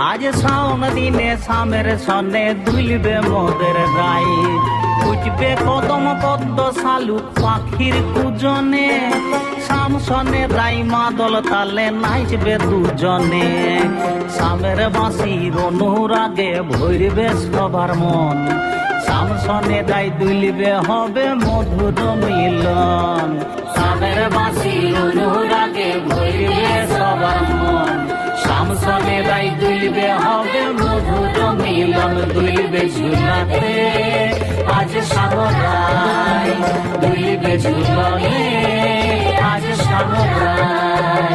আজ শাওন দিনে শামের সনে দুলবে মোদের গাই, উঠবে কদম পদ্ম শালুক পাখির কুজনে, শাম সনে রাই মাদল তালে নাচবে দুজনে। শামের বাঁশির অনুরাগে ভরবে সবার মন, শাম সনে রাই দুলবে হবে মধুর মিলন। শামের বাঁশির অনুরাগে ভরবে সবার মন, শাম সনে রাই দুলবে হবে মধুর মিলন। দুলবে ঝুলাতে আজ সাগরাই, দুলবে ঝুলনে আজ সাগরাই।